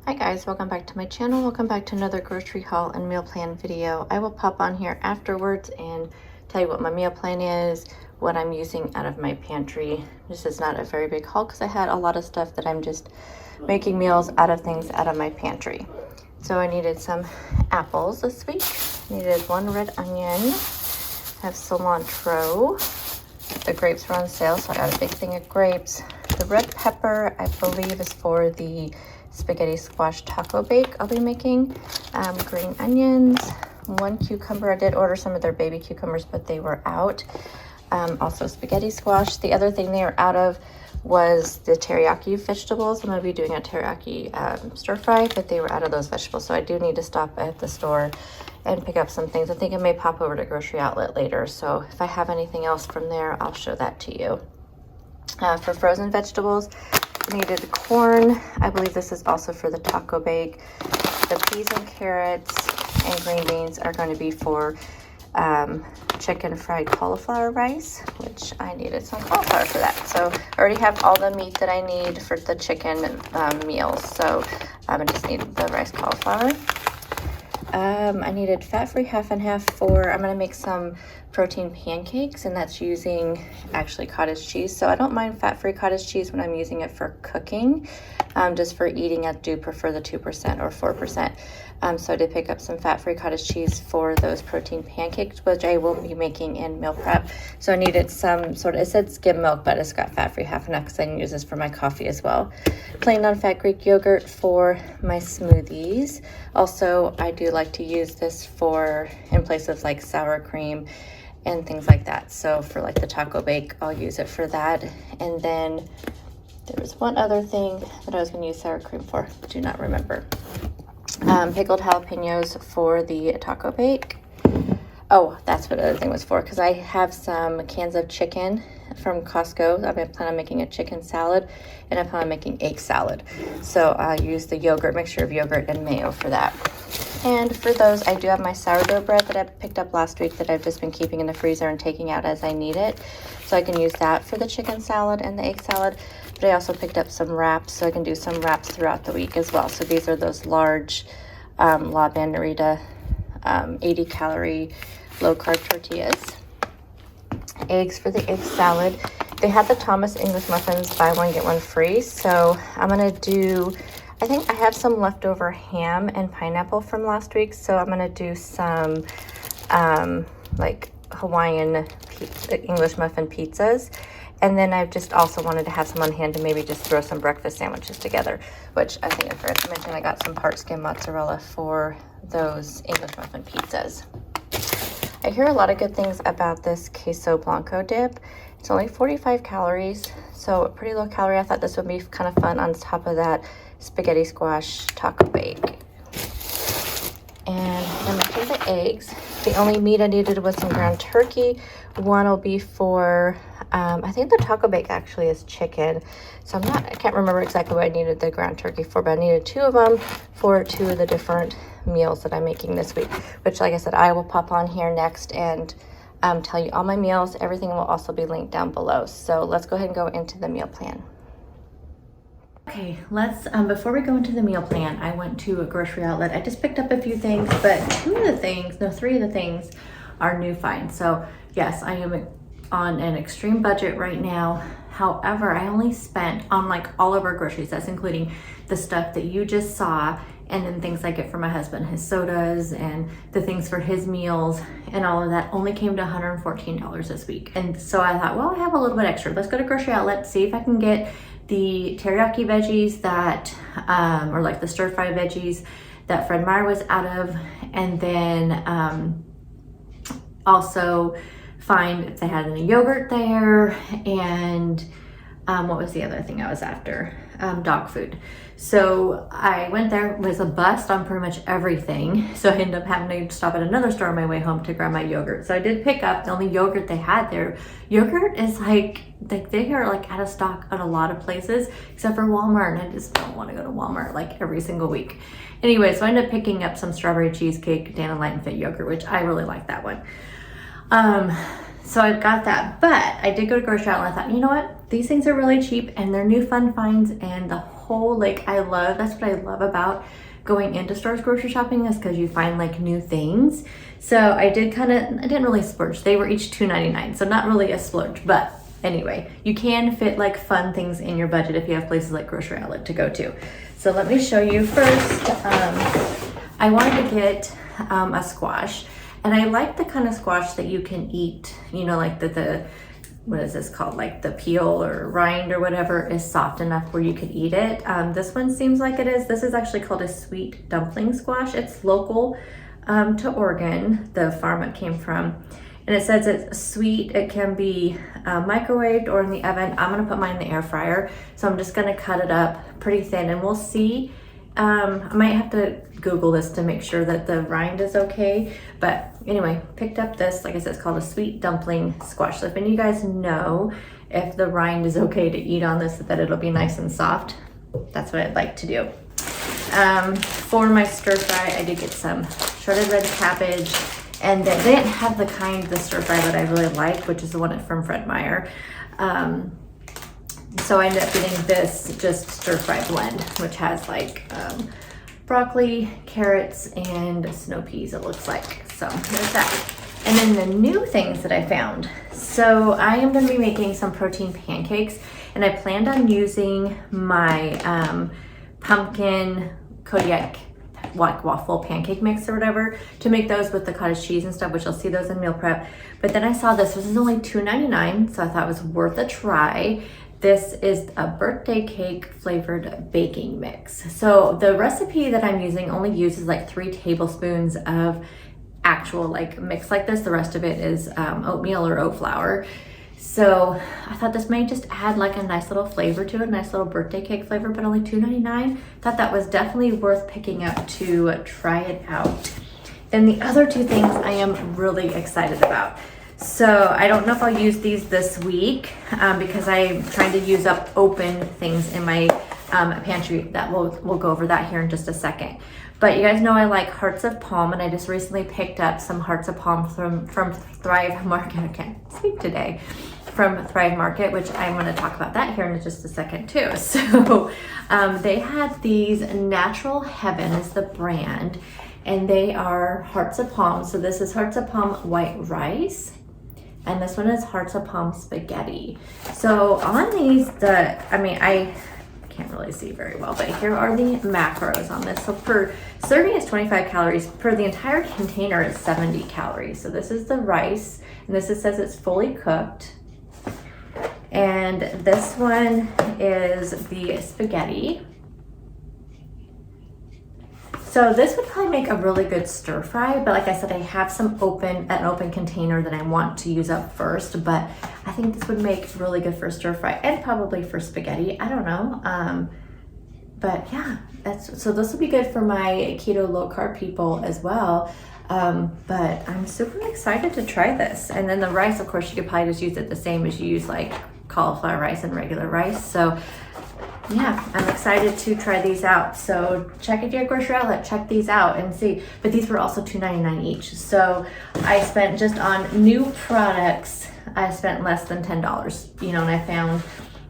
Hi guys, welcome back to my channel. Welcome back to another grocery haul and meal plan video. I will pop on here afterwards and tell you what my meal plan is, what I'm using out of my pantry. This is not a very big haul because I had a lot of stuff that I'm just making meals out of things out of my pantry. So I needed some apples this week. Needed one red onion. I have cilantro. The grapes were on sale, so I got a big thing of grapes. The red pepper, I believe, is for the spaghetti squash taco bake I'll be making. Green onions, one cucumber. I did order some of their baby cucumbers, but they were out. Also spaghetti squash. The other thing they were out of was the teriyaki vegetables. I'm going to be doing a teriyaki stir fry, but they were out of those vegetables. So I do need to stop at the store and pick up some things. I think I may pop over to Grocery Outlet later. So if I have anything else from there, I'll show that to you. For frozen vegetables, I needed corn. I believe this is also for the taco bake. The peas and carrots and green beans are going to be for chicken fried cauliflower rice, which I needed some cauliflower for that. So I already have all the meat that I need for the chicken meals. So I just need the rice cauliflower. I needed fat-free half and half for, I'm going to make some protein pancakes, and that's using actually cottage cheese. So I don't mind fat-free cottage cheese when I'm using it for cooking. Just for eating, I do prefer the 2% or 4%. So I did pick up some fat-free cottage cheese for those protein pancakes, which I will be making in meal prep. So I needed some sort of, it said skim milk, but it's got fat-free half and half because I can use this for my coffee as well. Plain non-fat Greek yogurt for my smoothies. Also, I do like to use this for in place of like sour cream and things like that. So for like the taco bake, I'll use it for that. And then there was one other thing that I was going to use sour cream for. Do not remember. Pickled jalapenos for the taco bake. Oh, that's what the other thing was for, because I have some cans of chicken from Costco. I plan on making a chicken salad, and I plan on making egg salad. So I'll use the yogurt, mixture of yogurt and mayo for that. And for those, I do have my sourdough bread that I picked up last week that I've just been keeping in the freezer and taking out as I need it. So I can use that for the chicken salad and the egg salad. But I also picked up some wraps, so I can do some wraps throughout the week as well. So these are those large La Banderita 80-calorie low-carb tortillas. Eggs for the egg salad. They had the Thomas English muffins buy one get one free, so I'm gonna do, I think I have some leftover ham and pineapple from last week, so I'm gonna do some like Hawaiian English muffin pizzas. And then I've just also wanted to have some on hand to maybe just throw some breakfast sandwiches together, which I think I forgot to mention. I got some part skim mozzarella for those English muffin pizzas. I hear a lot of good things about this queso blanco dip. It's only 45 calories, so pretty low calorie. I thought this would be kind of fun on top of that spaghetti squash taco bake. And I'm making the eggs. The only meat I needed was some ground turkey. One will be for, I think the taco bake actually is chicken. So I can't remember exactly what I needed the ground turkey for, but I needed 2 of them for 2 of the different meals that I'm making this week, which, like I said, I will pop on here next and tell you all my meals. Everything will also be linked down below. So let's go ahead and go into the meal plan. Okay, let's, before we go into the meal plan, I went to a grocery outlet. I just picked up a few things, but 3 of the things are new finds. So yes, I am on an extreme budget right now. However, I only spent on like all of our groceries, that's including the stuff that you just saw, and then things I get for my husband, his sodas and the things for his meals and all of that only came to $114 this week. And so I thought, well, I have a little bit extra. Let's go to grocery outlet, see if I can get the teriyaki veggies that, or like the stir fry veggies that Fred Meyer was out of, and then also find if they had any yogurt there, and what was the other thing I was after? Dog food. So I went there, it was a bust on pretty much everything. So I ended up having to stop at another store on my way home to grab my yogurt. So I did pick up the only yogurt they had there. Yogurt is like they are like out of stock at a lot of places except for Walmart, and I just don't want to go to Walmart like every single week. Anyway, so I ended up picking up some strawberry cheesecake Dana Light and Fit yogurt, which I really like that one. So I've got that, but I did go to grocery outlet and I thought, you know what? These things are really cheap and they're new fun finds, and the whole, like, that's what I love about going into stores grocery shopping, is because you find like new things. So I didn't really splurge. They were each $2.99, so not really a splurge, but anyway, you can fit like fun things in your budget if you have places like Grocery Outlet to go to. So let me show you first. I wanted to get a squash, and I like the kind of squash that you can eat, you know, like the what is this called? Like the peel or rind or whatever is soft enough where you could eat it. This one seems like it is. This is actually called a sweet dumpling squash. It's local to Oregon, the farm it came from. And it says it's sweet. It can be microwaved or in the oven. I'm gonna put mine in the air fryer. So I'm just gonna cut it up pretty thin, and we'll see. I might have to Google this to make sure that the rind is okay. But anyway, picked up this, like I said, it's called a sweet dumpling squash. So if any of you guys know if the rind is okay to eat on this, that it'll be nice and soft, that's what I'd like to do. For my stir fry, I did get some shredded red cabbage, and they didn't have the stir fry that I really like, which is the one from Fred Meyer. So I ended up getting this just stir fry blend, which has like broccoli, carrots, and snow peas, it looks like. So there's that. And then the new things that I found. So I am going to be making some protein pancakes, and I planned on using my pumpkin Kodiak waffle pancake mix or whatever to make those with the cottage cheese and stuff, which you'll see those in meal prep. But then I saw this is only $2.99, so I thought it was worth a try. This is a birthday cake flavored baking mix. So the recipe that I'm using only uses like 3 tablespoons of actual like mix like this. The rest of it is oatmeal or oat flour. So I thought this may just add like a nice little flavor to it, a nice little birthday cake flavor, but only $2.99. Thought that was definitely worth picking up to try it out. Then the other 2 things I am really excited about. So I don't know if I'll use these this week because I'm trying to use up open things in my pantry. That we'll go over that here in just a second. But you guys know I like hearts of palm, and I just recently picked up some hearts of palm from Thrive Market. I can't speak today. From Thrive Market, which I'm going to talk about that here in just a second too. So they had these Natural Heaven is the brand, and they are hearts of palm. So this is hearts of palm white rice, and this one is hearts of palm spaghetti. So on these, I can't really see very well, but here are the macros on this. So per serving is 25 calories. Per the entire container is 70 calories. So this is the rice, and this says it's fully cooked. And this one is the spaghetti. So this would probably make a really good stir fry, but like I said, I have an open container that I want to use up first, but I think this would make really good for stir fry and probably for spaghetti. I don't know. But yeah, so this will be good for my keto low carb people as well. But I'm super excited to try this. And then the rice, of course, you could probably just use it the same as you use like cauliflower rice and regular rice. So yeah, I'm excited to try these out. So check if you're at Grocery Outlet, check these out and see. But these were also $2.99 each. So I spent just on new products, I spent less than $10, and I found,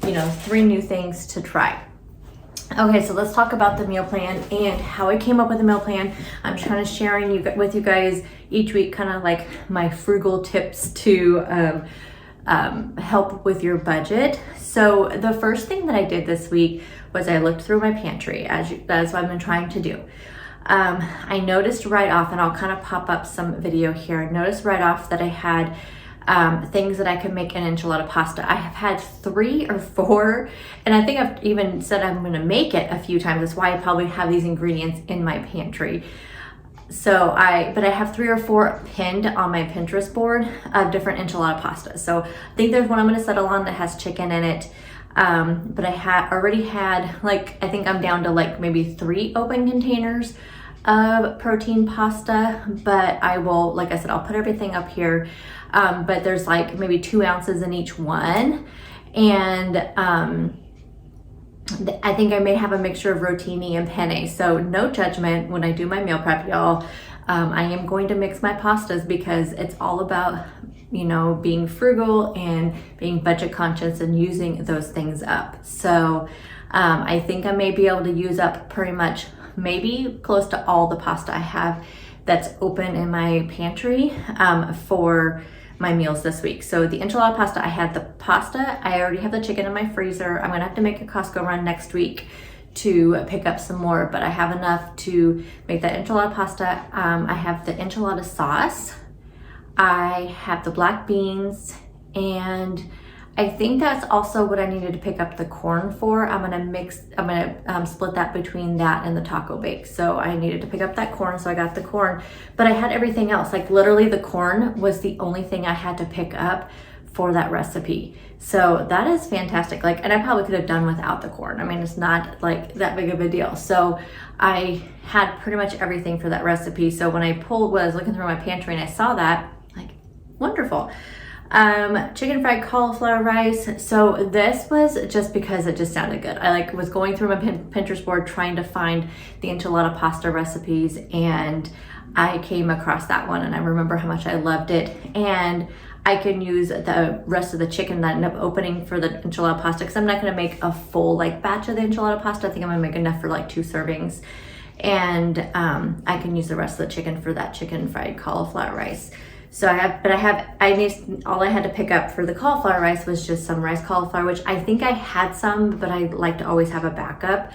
3 new things to try. Okay, so let's talk about the meal plan and how I came up with the meal plan. I'm just kind of sharing with you guys each week, kind of like my frugal tips to help with your budget. So the first thing that I did this week was I looked through my pantry, that's what I've been trying to do. I noticed right off, and I'll kind of pop up some video here, I noticed right off that I had things that I could make an enchilada pasta. I have had 3 or 4, and I think I've even said I'm going to make it a few times. That's why I probably have these ingredients in my pantry. So but I have 3 or 4 pinned on my Pinterest board of different enchilada pastas. So I think there's one I'm going to settle on that has chicken in it. But I already had, I think I'm down to maybe 3 open containers of protein pasta, but I will, like I said, I'll put everything up here. But there's maybe 2 ounces in each one. And I think I may have a mixture of rotini and penne. So no judgment when I do my meal prep, y'all. I am going to mix my pastas because it's all about, being frugal and being budget conscious and using those things up. So I think I may be able to use up pretty much, maybe close to all the pasta I have that's open in my pantry for my meals this week. So the enchilada pasta, I had the pasta, I already have the chicken in my freezer. I'm gonna have to make a Costco run next week to pick up some more, but I have enough to make that enchilada pasta. I have the enchilada sauce, I have the black beans, and I think that's also what I needed to pick up the corn for. I'm gonna split that between that and the taco bake. So I needed to pick up that corn, so I got the corn, but I had everything else. Like literally the corn was the only thing I had to pick up for that recipe. So that is fantastic. Like, and I probably could have done without the corn. I mean, it's not like that big of a deal. So I had pretty much everything for that recipe. So when I was looking through my pantry and I saw that, like, wonderful. Chicken fried cauliflower rice. So this was just because it just sounded good. I like was going through my Pinterest board trying to find the enchilada pasta recipes, and I came across that one, and I remember how much I loved it. And I can use the rest of the chicken that I ended up opening for the enchilada pasta, because I'm not going to make a full like batch of the enchilada pasta. I think I'm going to make enough for like 2 servings, and I can use the rest of the chicken for that chicken fried cauliflower rice. So all I had to pick up for the cauliflower rice was just some rice cauliflower, which I think I had some, but I like to always have a backup.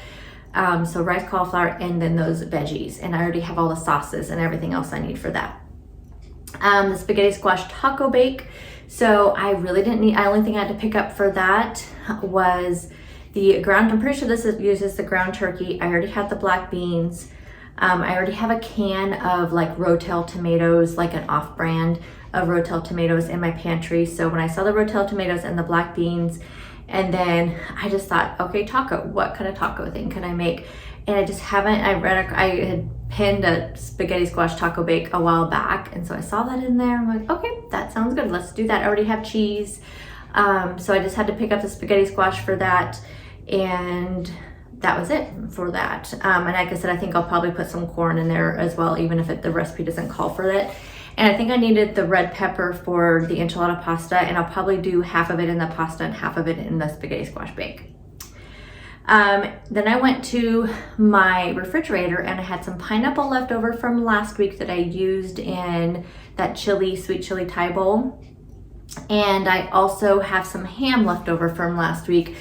So rice cauliflower and then those veggies, and I already have all the sauces and everything else I need for that. The spaghetti squash taco bake. So I really didn't need, the only thing I had to pick up for that was the ground, I'm pretty sure uses the ground turkey. I already had the black beans. I already have a can of like Rotel tomatoes, like an off-brand of Rotel tomatoes in my pantry. So when I saw the Rotel tomatoes and the black beans, and then I just thought, okay, taco, what kind of taco thing can I make? And I just haven't, I had pinned a spaghetti squash taco bake a while back, and so I saw that in there. I'm like, okay, that sounds good, let's do that. I already have cheese. So I just had to pick up the spaghetti squash for that, and that was it for that. And like I said, I think I'll probably put some corn in there as well, even if the recipe doesn't call for it. And I think I needed the red pepper for the enchilada pasta, and I'll probably do half of it in the pasta and half of it in the spaghetti squash bake. Then I went to my refrigerator and I had some pineapple left over from last week that I used in that sweet chili Thai bowl. And I also have some ham left over from last week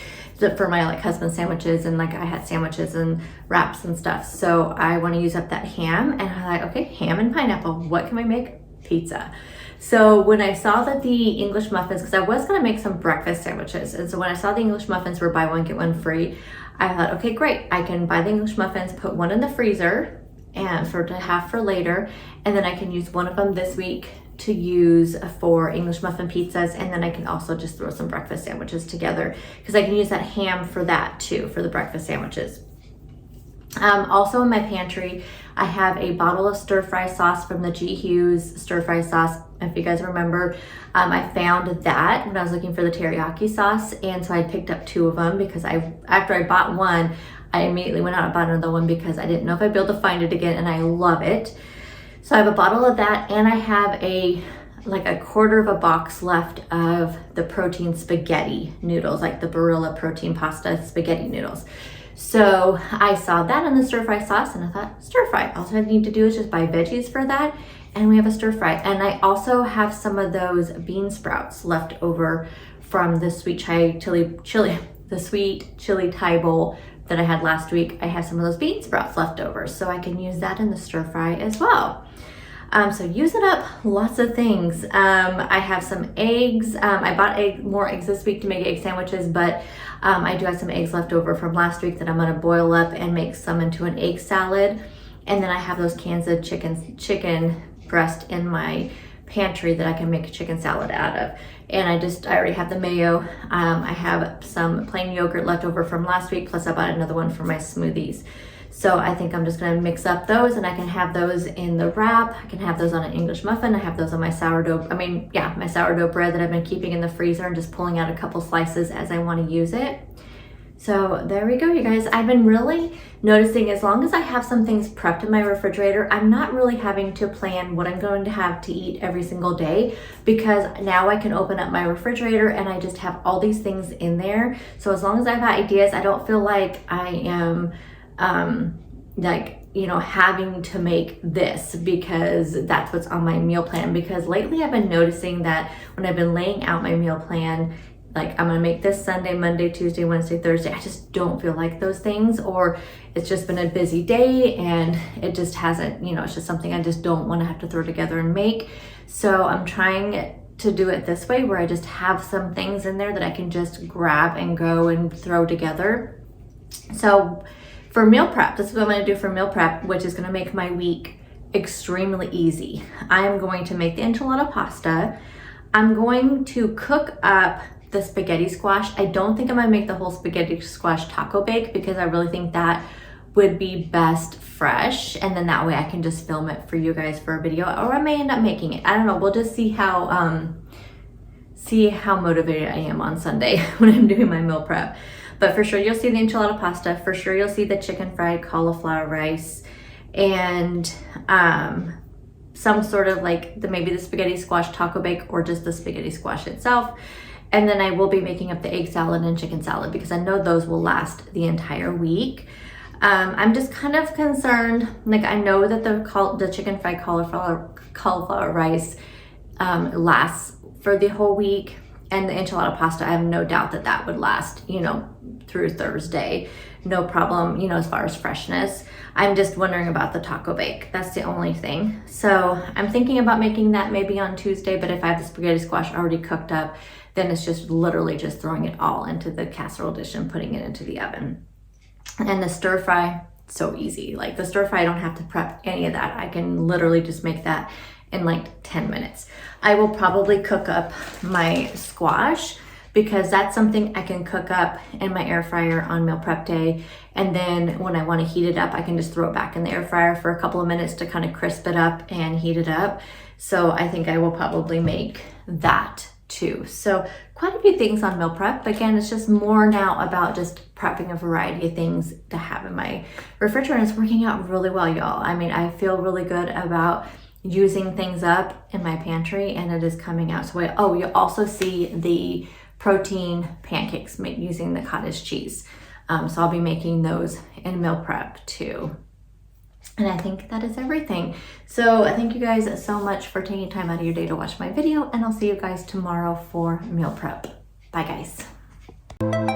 for my like husband sandwiches, and like I had sandwiches and wraps and stuff. So I want to use up that ham, and I'm like, okay, ham and pineapple, what can we make? Pizza. So when I saw that the English muffins, because I was going to make some breakfast sandwiches, and so when I saw the English muffins were buy one get one free, I thought, okay, great, I can buy the English muffins, put one in the freezer and to have for later, and then I can use one of them this week to use for English muffin pizzas, and then I can also just throw some breakfast sandwiches together, because I can use that ham for that too, for the breakfast sandwiches. Also in my pantry, I have a bottle of stir-fry sauce from the G. Hughes stir-fry sauce. If you guys remember, I found that when I was looking for the teriyaki sauce, and so I picked up 2 of them because after I bought one, I immediately went out and bought another one because I didn't know if I'd be able to find it again, and I love it. So I have a bottle of that, and I have like a quarter of a box left of the protein spaghetti noodles, like the Barilla protein pasta spaghetti noodles. So I saw that in the stir-fry sauce, and I thought, stir-fry, all I need to do is just buy veggies for that, and we have a stir-fry. And I also have some of those bean sprouts left over from the sweet chili Thai bowl that I had last week. I have some of those bean sprouts left over, so I can use that in the stir-fry as well. So using up lots of things. I have some eggs. I bought more eggs this week to make egg sandwiches, but I do have some eggs left over from last week that I'm gonna boil up and make some into an egg salad. And then I have those cans of chicken breast in my pantry that I can make a chicken salad out of. And I already have the mayo. I have some plain yogurt left over from last week, plus I bought another one for my smoothies. So I think I'm just gonna mix up those, and I can have those in the wrap. I can have those on an English muffin. I have those on my my sourdough bread that I've been keeping in the freezer and just pulling out a couple slices as I wanna use it. So there we go, you guys. I've been really noticing as long as I have some things prepped in my refrigerator, I'm not really having to plan what I'm going to have to eat every single day, because now I can open up my refrigerator and I just have all these things in there. So as long as I have ideas, I don't feel like I am having to make this because that's what's on my meal plan. Because lately I've been noticing that when I've been laying out my meal plan, like I'm gonna make this Sunday, Monday, Tuesday, Wednesday, Thursday, I just don't feel like those things, or it's just been a busy day and it just hasn't, it's just something I just don't want to have to throw together and make. So I'm trying to do it this way, where I just have some things in there that I can just grab and go and throw together. So for meal prep, this is what I'm gonna do for meal prep, which is gonna make my week extremely easy. I am going to make the enchilada pasta. I'm going to cook up the spaghetti squash. I don't think I'm gonna make the whole spaghetti squash taco bake, because I really think that would be best fresh, and then that way I can just film it for you guys for a video, or I may end up making it. I don't know, we'll just see how motivated I am on Sunday when I'm doing my meal prep. But for sure you'll see the enchilada pasta, for sure you'll see the chicken fried cauliflower rice, and some sort of like maybe the spaghetti squash taco bake, or just the spaghetti squash itself. And then I will be making up the egg salad and chicken salad, because I know those will last the entire week. I'm just kind of concerned, like I know that the chicken fried cauliflower rice lasts for the whole week, and the enchilada pasta, I have no doubt that that would last, through Thursday, no problem, as far as freshness. I'm just wondering about the taco bake. That's the only thing. So I'm thinking about making that maybe on Tuesday, but if I have the spaghetti squash already cooked up, then it's just literally just throwing it all into the casserole dish and putting it into the oven. And the stir fry, so easy. Like the stir fry, I don't have to prep any of that. I can literally just make that in like 10 minutes. I will probably cook up my squash, because that's something I can cook up in my air fryer on meal prep day. And then when I want to heat it up, I can just throw it back in the air fryer for a couple of minutes to kind of crisp it up and heat it up. So I think I will probably make that too. So quite a few things on meal prep. Again, it's just more now about just prepping a variety of things to have in my refrigerator. And it's working out really well, y'all. I mean, I feel really good about using things up in my pantry, and it is coming out. So you'll also see the protein pancakes made using the cottage cheese. So I'll be making those in meal prep too. And I think that is everything. So I thank you guys so much for taking time out of your day to watch my video, and I'll see you guys tomorrow for meal prep. Bye guys.